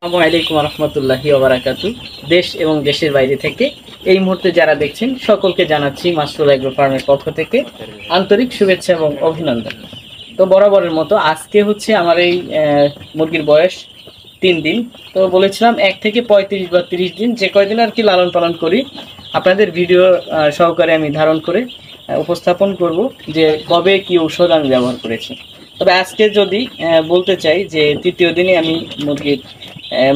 আসসালামু আলাইকুম রহমতুল্লাহি ওয়া বারাকাতু। দেশ এবং দেশের বাইরে থেকে এই মুহূর্তে যারা দেখছেন সকলকে জানাচ্ছি মাসরুল এগ্রো ফার্মের পক্ষ থেকে আন্তরিক শুভেচ্ছা এবং অভিনন্দন। তো বরাবরের মতো আজকে হচ্ছে আমার এই মুরগির বয়স 3 দিন। তো বলেছিলাম 1 থেকে 35 বা 30 দিন যে কয়দিন আর কি লালন পালন করি আপনাদের ভিডিও সহকারে আমি ধারণ করে উপস্থাপন করব যে কবে কি ঔষধ আমি ব্যবহার করেছি। তবে আজকে যদি বলতে চাই যে তৃতীয় দিনে আমি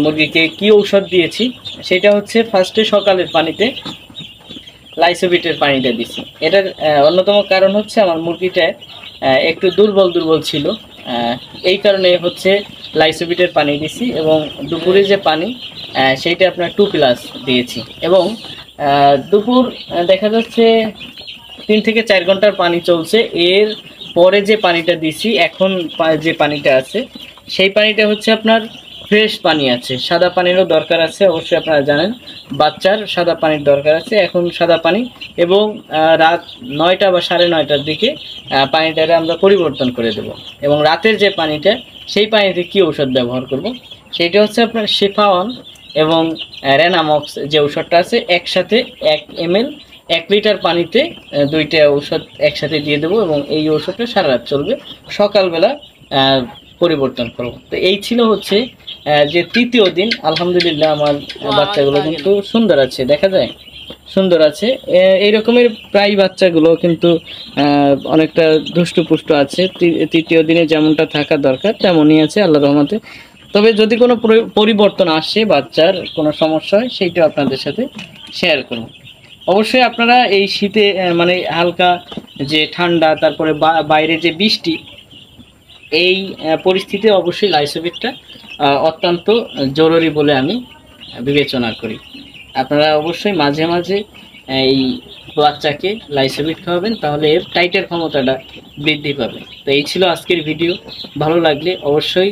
মুরগিকে কি ঔষধ দিয়েছি সেটা হচ্ছে ফার্স্টে সকালের পানিতে লাইসোবিটের পানিটা দিছি। এটার অন্যতম কারণ হচ্ছে আমার মুরগিটা একটু দুর্বল দুর্বল ছিল, এই কারণে হচ্ছে লাইসোবিটের পানি দিছি এবং দুপুরে যে পানি সেইটা আপনার 2+ দিয়েছি এবং দুপুর দেখা যাচ্ছে 3 থেকে 4 ঘন্টার পানি চলছে। এর পরে যে পানিটা দিছি এখন যে পানিটা আছে সেই পানিটা হচ্ছে আপনার ফ্রেশ পানি আছে, সাদা পানিরও দরকার আছে, অবশ্যই আপনারা জানেন বাচ্চার সাদা পানির দরকার আছে। এখন সাদা পানি এবং রাত 9টা বা 9:30টার দিকে পানিটারে আমরা পরিবর্তন করে দেব এবং রাতের যে পানিটা সেই পানিতে কি ঔষধ ব্যবহার করব সেইটা হচ্ছে আপনার শেফাওয়ান এবং রেনামক্স যে ঔষধটা আছে একসাথে 1 ml 1 লিটার পানিতে 2টা ঔষধ একসাথে দিয়ে দেবো এবং এই ঔষধটা সারা রাত চলবে, সকালবেলা পরিবর্তন করব। তো এই ছিল হচ্ছে যে তৃতীয় দিন। আলহামদুলিল্লাহ আমার বাচ্চাগুলো কিন্তু সুন্দর আছে, দেখা যায় সুন্দর আছে। এই রকমের প্রায় বাচ্চাগুলো কিন্তু অনেকটা দুষ্টপুষ্ট আছে। তৃতীয় দিনে যেমনটা থাকা দরকার তেমনই আছে আল্লাহর রহমতে। তবে যদি কোনো পরিবর্তন আসে বাচ্চার কোনো সমস্যা হয় সেইটা আপনাদের সাথে শেয়ার করব। অবশ্যই আপনারা এই শীতে মানে হালকা যে ঠান্ডা তারপরে বাইরে যে বৃষ্টি এই পরিস্থিতিতে অবশ্যই লাইসোবিটটা অত্যন্ত জরুরি বলে আমি বিবেচনা করি। আপনারা অবশ্যই মাঝে মাঝে এই বাচ্চাকে লাইসোবিট খাওয়াবেন, তাহলে এর টাইটের ক্ষমতাটা বৃদ্ধি পাবে। তো এই ছিল আজকের ভিডিও। ভালো লাগলে অবশ্যই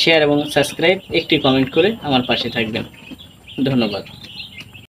শেয়ার এবং সাবস্ক্রাইব, একটি কমেন্ট করে আমার পাশে থাকবেন। ধন্যবাদ।